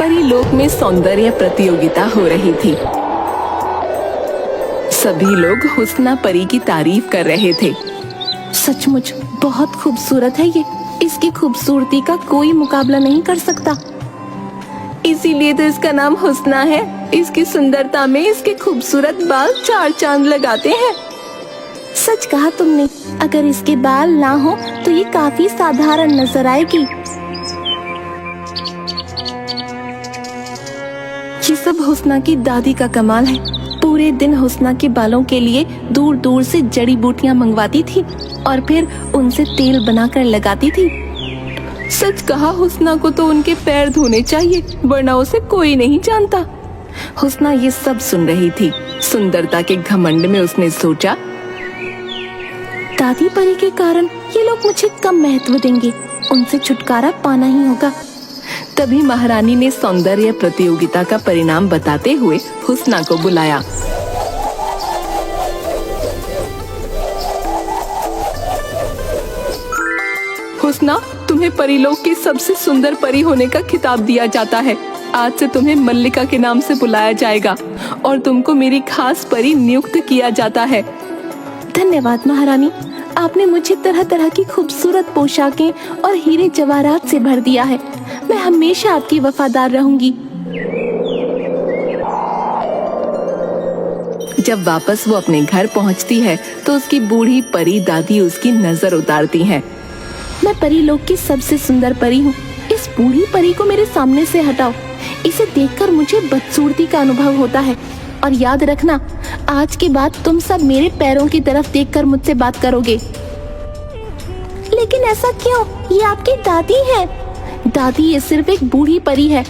परीलोक में सौंदर्य प्रतियोगिता हो रही थी। सभी लोग हुस्ना परी की तारीफ कर रहे थे। सचमुच बहुत खूबसूरत है ये, इसकी खूबसूरती का कोई मुकाबला नहीं कर सकता। इसीलिए तो इसका नाम हुस्ना है। इसकी सुंदरता में इसके खूबसूरत बाल चार चांद लगाते हैं। सच कहा तुमने, अगर इसके बाल ना हो तो ये काफी साधारण नजर आएगी। ये सब हुस्ना की दादी का कमाल है। पूरे दिन हुस्ना के बालों के लिए दूर दूर से जड़ी बूटियां मंगवाती थी और फिर उनसे तेल बनाकर लगाती थी। सच कहा, हुस्ना को तो उनके पैर धोने चाहिए, वरना उसे कोई नहीं जानता। हुस्ना ये सब सुन रही थी। सुंदरता के घमंड में उसने सोचा, दादी परी के कारण ये लोग मुझे कम महत्व देंगे, उनसे छुटकारा पाना ही होगा। तभी महारानी ने सौंदर्य प्रतियोगिता का परिणाम बताते हुए हुस्ना को बुलाया। हुस्ना, तुम्हें परीलोक की सबसे सुंदर परी होने का खिताब दिया जाता है। आज से तुम्हें मल्लिका के नाम से बुलाया जाएगा और तुमको मेरी खास परी नियुक्त किया जाता है। धन्यवाद महारानी, आपने मुझे तरह तरह की खूबसूरत पोशाकें और हीरे जवाहरात से भर दिया है। मैं हमेशा आपकी वफादार रहूंगी। जब वापस वो अपने घर पहुंचती है तो उसकी बूढ़ी परी दादी उसकी नजर उतारती हैं। मैं परीलोक की सबसे सुंदर परी हूँ। इस बूढ़ी परी को मेरे सामने से हटाओ। इसे देखकर मुझे बदसूरती का अनुभव होता है। और याद रखना, आज के बाद तुम सब मेरे पैरों की तरफ देखकर मुझसे बात करोगे। लेकिन ऐसा क्यों? ये आपकी दादी है। दादी, ये सिर्फ एक बूढ़ी परी है।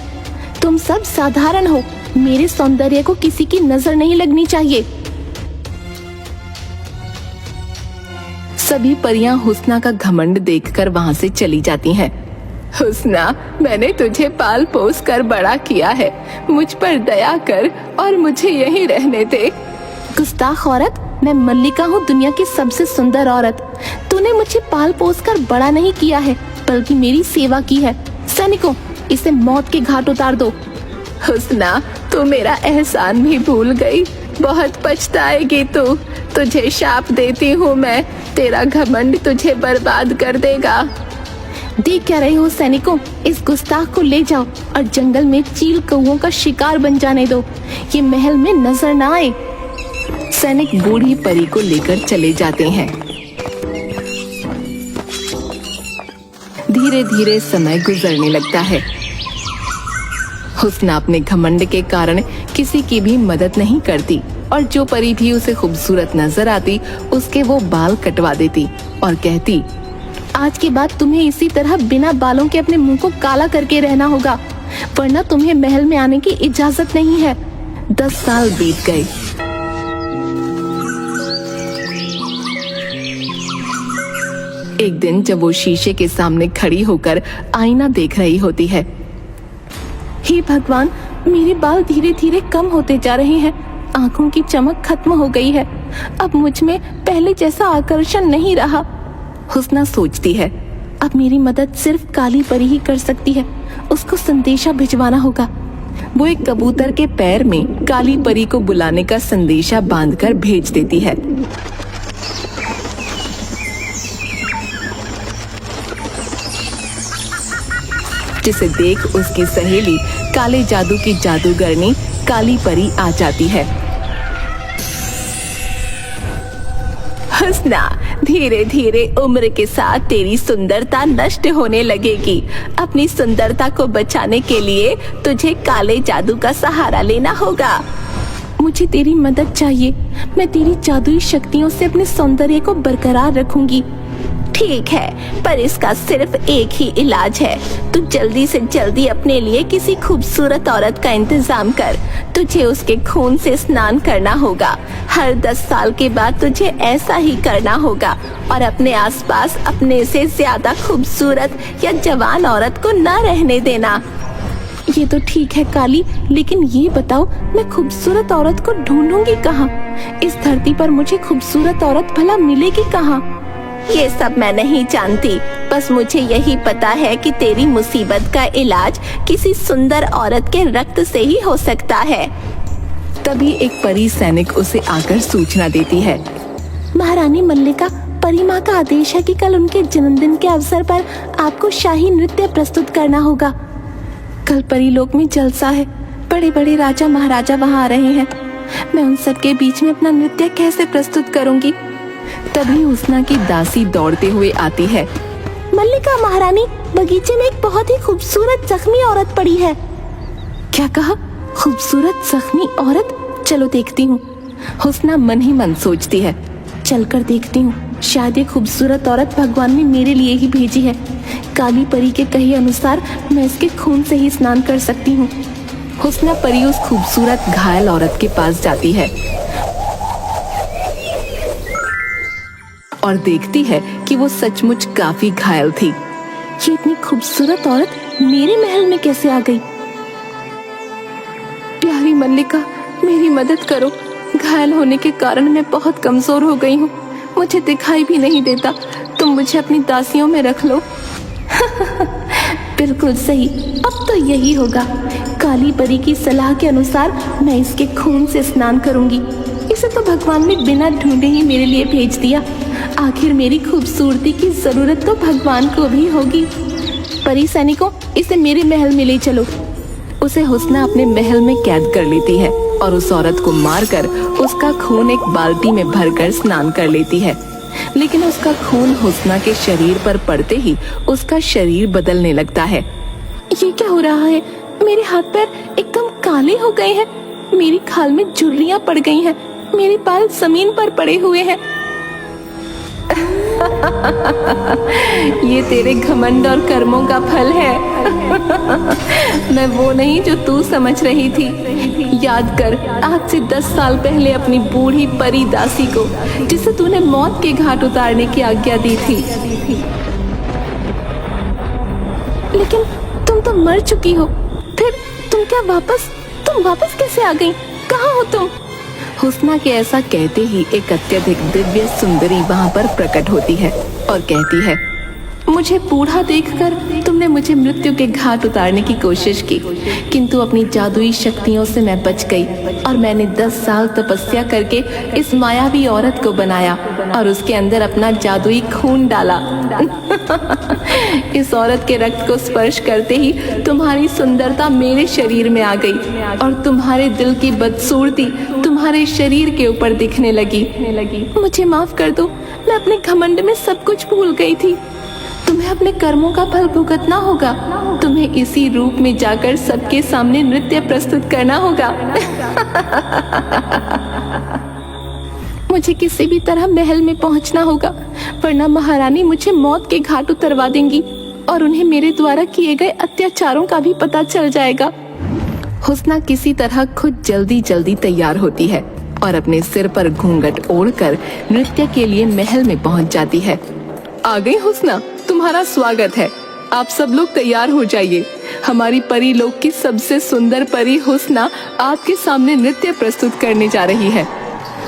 तुम सब साधारण हो। मेरे सौंदर्य को किसी की नजर नहीं लगनी चाहिए। सभी परियां हुस्ना का घमंड देखकर वहां से चली जाती हैं। हुस्ना, मैंने तुझे पाल पोस कर बड़ा किया है। मुझ पर दया कर और मुझे यहीं रहने दे। गुस्ताख औरत, मैं मल्लिका हूँ, दुनिया की सबसे सुंदर औरत। तूने मुझे पाल पोस कर बड़ा नहीं किया है, बल्कि मेरी सेवा की है। सैनिकों, इसे मौत के घाट उतार दो। हुस्ना, तू मेरा एहसान भी भूल गई। बहुत पछताएगी तू। तुझे शाप देती हूँ मैं, तेरा घमंड तुझे बर्बाद कर देगा। देख क्या रहे हो सैनिकों? इस गुस्ताख को ले जाओ और जंगल में चील कौओं का शिकार बन जाने दो। ये महल में नजर ना आए। सैनिक बूढ़ी परी को लेकर चले जाते हैं। धीरे धीरे समय गुजरने लगता है। हुस्ना अपने घमंड के कारण किसी की भी मदद नहीं करती और जो परी भी उसे खूबसूरत नजर आती उसके वो बाल कटवा देती और कहती, आज के बाद तुम्हें इसी तरह बिना बालों के अपने मुंह को काला करके रहना होगा, वरना तुम्हें महल में आने की इजाजत नहीं है। 10 साल बीत गए। एक दिन जब वो शीशे के सामने खड़ी होकर आईना देख रही होती है, हे भगवान, मेरे बाल धीरे धीरे कम होते जा रहे हैं। आंखों की चमक खत्म हो गई है। अब मुझ में पहले जैसा आकर्षण नहीं रहा। हुस्ना सोचती है, अब मेरी मदद सिर्फ काली परी ही कर सकती है। उसको संदेशा भिजवाना होगा। वो एक कबूतर के पैर में काली परी को बुलाने का संदेशा बांधकर भेज देती है। जिसे देख उसकी सहेली काले जादू की जादूगरनी काली परी आ जाती है। हुस्ना, धीरे धीरे उम्र के साथ तेरी सुंदरता नष्ट होने लगेगी। अपनी सुंदरता को बचाने के लिए तुझे काले जादू का सहारा लेना होगा। मुझे तेरी मदद चाहिए। मैं तेरी जादुई शक्तियों से अपने सौंदर्य को बरकरार रखूंगी। ठीक है, पर इसका सिर्फ एक ही इलाज है। तू जल्दी से जल्दी अपने लिए किसी खूबसूरत औरत का इंतजाम कर। तुझे उसके खून से स्नान करना होगा। हर 10 साल के बाद तुझे ऐसा ही करना होगा और अपने आसपास अपने से ज्यादा खूबसूरत या जवान औरत को न रहने देना। ये तो ठीक है काली, लेकिन ये बताओ, मैं खूबसूरत औरत को ढूंढूंगी कहाँ? इस धरती पर मुझे खूबसूरत औरत भला मिलेगी कहाँ? ये सब मैं नहीं जानती। बस मुझे यही पता है कि तेरी मुसीबत का इलाज किसी सुंदर औरत के रक्त से ही हो सकता है। तभी एक परी सैनिक उसे आकर सूचना देती है। महारानी मल्लिका, परी माँ का आदेश है कि कल उनके जन्मदिन के अवसर पर आपको शाही नृत्य प्रस्तुत करना होगा। कल परीलोक में जलसा है, बड़े बड़े राजा महाराजा वहाँ आ रहे हैं। मैं उन सब के बीच में अपना नृत्य कैसे प्रस्तुत करूंगी? तभी हुस्ना की दासी दौड़ते हुए आती है। मल्लिका महारानी, बगीचे में एक बहुत ही खूबसूरत जख्मी औरत पड़ी है। क्या कहा? खूबसूरत जख्मी औरत? चलो देखती हूँ। हुस्ना मन ही मन सोचती है, चलकर देखती हूँ, शायद ये खूबसूरत औरत भगवान ने मेरे लिए ही भेजी है। काली परी के कहे अनुसार मैं इसके खून से ही स्नान कर सकती हूँ। हुस्ना परी उस खूबसूरत घायल औरत के पास जाती है और देखती है कि वो सचमुच काफी घायल थी। ये इतनी खूबसूरत औरत मेरे महल में कैसे आ गई? प्यारी मल्लिका, मेरी मदद करो। घायल होने के कारण मैं बहुत कमजोर हो गई हूँ, मुझे दिखाई भी नहीं देता। तुम मुझे अपनी दासियों में रख लो। बिल्कुल सही, अब तो यही होगा। काली परी की सलाह के अनुसार मैं इसके खून से स्नान करूंगी। इसे तो भगवान ने बिना ढूंढे ही मेरे लिए भेज दिया। आखिर मेरी खूबसूरती की जरूरत तो भगवान को भी होगी। परी सैनिकों, इसे मेरे महल में ले चलो। उसे हुस्ना अपने महल में कैद कर लेती है और उस औरत को मारकर उसका खून एक बाल्टी में भरकर स्नान कर लेती है। लेकिन उसका खून हुस्ना के शरीर पर पड़ते ही उसका शरीर बदलने लगता है। ये क्या हो रहा है? मेरे हाथ पैर एकदम काले हो गए हैं, मेरी खाल में झुर्रियां पड़ गई हैं, मेरे बाल जमीन पर पड़े हुए हैं। ये तेरे घमंड और कर्मों का फल है। मैं वो नहीं जो तू समझ रही थी। याद कर, आज से 10 साल पहले अपनी बूढ़ी परी दासी को, जिसे तूने मौत के घाट उतारने की आज्ञा दी थी। लेकिन तुम तो मर चुकी हो, फिर तुम वापस कैसे आ गई? कहाँ हो तुम? हुस्ना के ऐसा कहते ही एक अत्यधिक दिव्य सुंदरी वहाँ पर प्रकट होती है और कहती है, मुझे बूढ़ा देखकर तुमने मुझे मृत्यु के घाट उतारने की कोशिश की, किंतु अपनी जादुई शक्तियों से मैं बच गई और मैंने 10 साल तपस्या करके इस मायावी औरत को बनाया और उसके अंदर अपना जादुई खून डाला। इस औरत के रक्त को स्पर्श करते ही तुम्हारी सुंदरता मेरे शरीर में आ गई और तुम्हारे दिल की बदसूरती तुम्हारे शरीर के ऊपर दिखने लगी। मुझे माफ कर दो, मैं अपने घमंड में सब कुछ भूल गई थी। तुम्हें अपने कर्मों का फल भुगतना होगा। तुम्हें इसी रूप में जाकर सबके सामने नृत्य प्रस्तुत करना होगा। मुझे किसी भी तरह महल में पहुंचना होगा, वरना महारानी मुझे मौत के घाट उतरवा देंगी और उन्हें मेरे द्वारा किए गए अत्याचारों का भी पता चल जाएगा। हुस्ना किसी तरह खुद जल्दी जल्दी तैयार होती है और अपने सिर पर घूंघट ओढ़कर नृत्य के लिए महल में पहुंच जाती है। आ गई हुस्ना, तुम्हारा स्वागत है। आप सब लोग तैयार हो जाइए। हमारी परी लोक की सबसे सुंदर परी हुस्ना आपके सामने नृत्य प्रस्तुत करने जा रही है।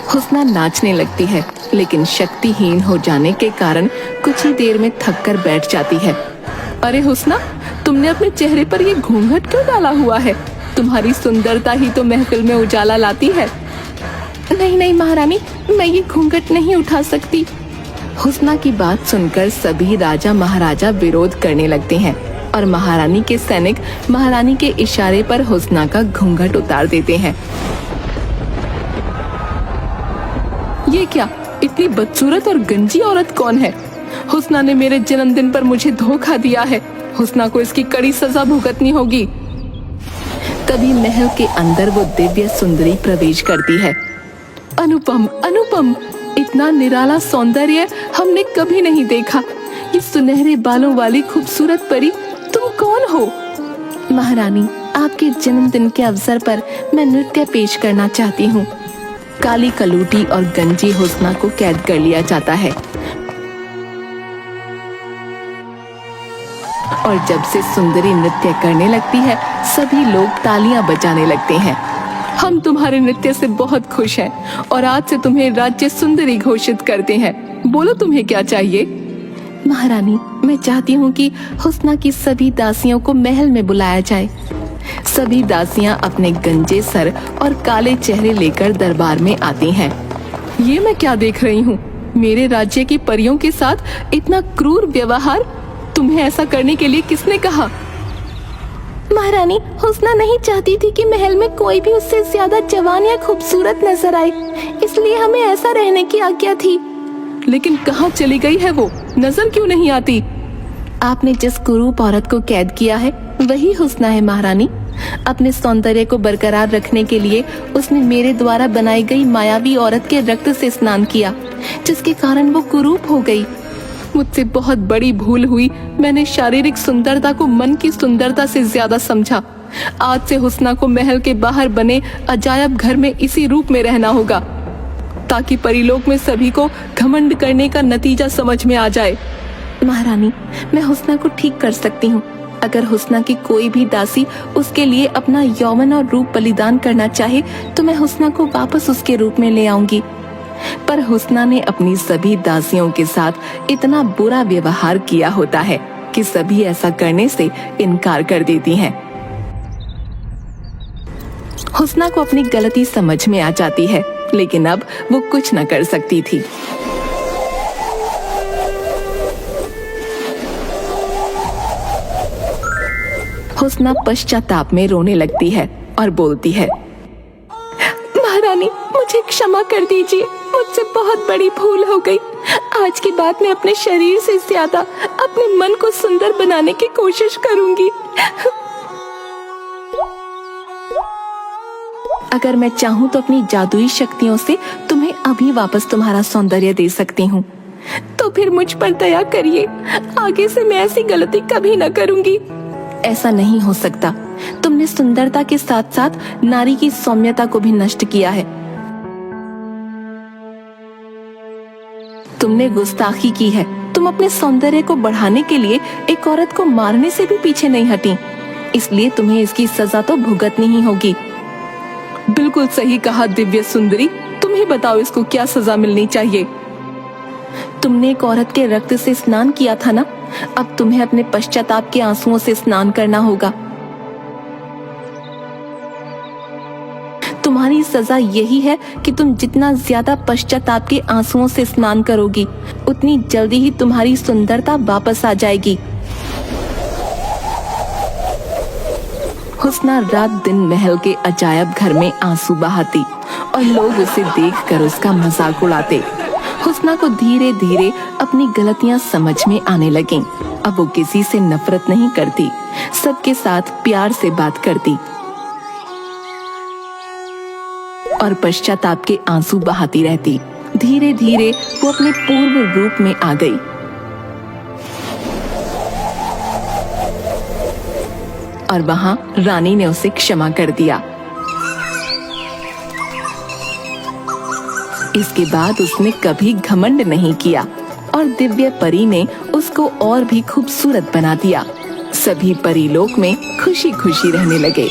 हुस्ना नाचने लगती है, लेकिन शक्तिहीन हो जाने के कारण कुछ ही देर में थक कर बैठ जाती है। अरे हुस्ना, तुमने अपने चेहरे पर ये घूंघट क्यों डाला हुआ है? तुम्हारी सुंदरता ही तो महफिल में उजाला लाती है। नहीं महारानी, मैं ये घूंघट नहीं उठा सकती। हुस्ना की बात सुनकर सभी राजा महाराजा विरोध करने लगते हैं और महारानी के सैनिक महारानी के इशारे पर हुस्ना का घूंघट उतार देते हैं। ये क्या, इतनी बदसूरत और गंजी औरत कौन है? हुस्ना ने मेरे जन्मदिन पर मुझे धोखा दिया है। हुस्ना को इसकी कड़ी सजा भुगतनी होगी। तभी महल के अंदर वो दिव्य सुंदरी प्रवेश करती है। अनुपम, अनुपम, इतना निराला सौंदर्य हमने कभी नहीं देखा। ये सुनहरे बालों वाली खूबसूरत परी, तुम कौन हो? महारानी, आपके जन्मदिन के अवसर पर मैं नृत्य पेश करना चाहती हूँ। काली कलूटी और गंजी हुस्ना को कैद कर लिया जाता है और जब से सुंदरी नृत्य करने लगती है, सभी लोग तालियां बजाने लगते हैं। हम तुम्हारे नृत्य से बहुत खुश हैं और आज से तुम्हें राज्य सुंदरी घोषित करते हैं। बोलो, तुम्हें क्या चाहिए? महारानी, मैं चाहती हूँ कि हुस्ना की सभी दासियों को महल में बुलाया जाए। सभी दासियां अपने गंजे सर और काले चेहरे लेकर दरबार में आती हैं। ये मैं क्या देख रही हूँ? मेरे राज्य की परियों के साथ इतना क्रूर व्यवहार! तुम्हें ऐसा करने के लिए किसने कहा? महारानी, हुस्ना नहीं चाहती थी कि महल में कोई भी उससे ज्यादा जवान या खूबसूरत नजर आए, इसलिए हमें ऐसा रहने की आज्ञा थी। लेकिन कहाँ चली गई है वो? नजर क्यों नहीं आती? आपने जिस कुरूप औरत को कैद किया है वही हुस्ना है महारानी। अपने सौंदर्य को बरकरार रखने के लिए उसने मेरे द्वारा बनाई गई मायावी औरत के रक्त से स्नान किया, जिसके कारण वो कुरूप हो गई। मुझसे बहुत बड़ी भूल हुई। मैंने शारीरिक सुंदरता को मन की सुंदरता से ज्यादा समझा। आज से हुस्ना को महल के बाहर बने अजायब घर में इसी रूप में रहना होगा, ताकि परिलोक में सभी को घमंड करने का नतीजा समझ में आ जाए। महारानी, मैं हुस्ना को ठीक कर सकती हूँ। अगर हुस्ना की कोई भी दासी उसके लिए अपना यौवन और रूप बलिदान करना चाहे तो मैं हुस्ना को वापस उसके रूप में ले आऊंगी। पर हुस्ना ने अपनी सभी दासियों के साथ इतना बुरा व्यवहार किया होता है कि सभी ऐसा करने से इनकार कर देती हैं। हुस्ना को अपनी गलती समझ में आ जाती है, लेकिन अब वो कुछ न कर सकती थी। हुस्ना पश्चाताप में रोने लगती है और बोलती है, महारानी, मुझे क्षमा कर दीजिए। मुझसे बहुत बड़ी भूल हो गई। आज के बाद मैं अपने शरीर से ज्यादा अपने मन को सुंदर बनाने की कोशिश करूंगी। अगर मैं चाहूँ तो अपनी जादुई शक्तियों से तुम्हें अभी वापस तुम्हारा सौंदर्य दे सकती हूँ। तो फिर मुझ पर दया करिए। आगे से मैं ऐसी गलती कभी न करूंगी। ऐसा नहीं हो सकता। तुमने सुंदरता के साथ साथ नारी की सौम्यता को भी नष्ट किया है। तुमने गुस्ताखी की है। तुम अपने सौंदर्य को बढ़ाने के लिए एक औरत को मारने से भी पीछे नहीं हटी, इसलिए तुम्हें इसकी सजा तो भुगतनी ही होगी। बिल्कुल सही कहा दिव्य सुंदरी। तुम ही बताओ इसको क्या सजा मिलनी चाहिए। तुमने एक औरत के रक्त से स्नान किया था ना, अब तुम्हें अपने पश्चाताप के आंसुओं से स्नान करना होगा। तुम्हारी सजा यही है कि तुम जितना ज्यादा पश्चाताप के आंसुओं से स्नान करोगी, उतनी जल्दी ही तुम्हारी सुंदरता वापस आ जाएगी। हुस्ना रात दिन महल के अजायब घर में आंसू बहाती और लोग उसे देखकर उसका मजाक उड़ाते। हुस्ना को धीरे धीरे अपनी गलतियां समझ में आने लगीं। अब वो किसी से नफरत नहीं करती, सबके साथ प्यार से बात करती और पश्चाताप के आंसू बहाती रहती। धीरे धीरे वो अपने पूर्व रूप में आ गई। और वहां रानी ने उसे क्षमा कर दिया। इसके बाद उसने कभी घमंड नहीं किया और दिव्य परी ने उसको और भी खूबसूरत बना दिया। सभी परीलोक में खुशी खुशी रहने लगे।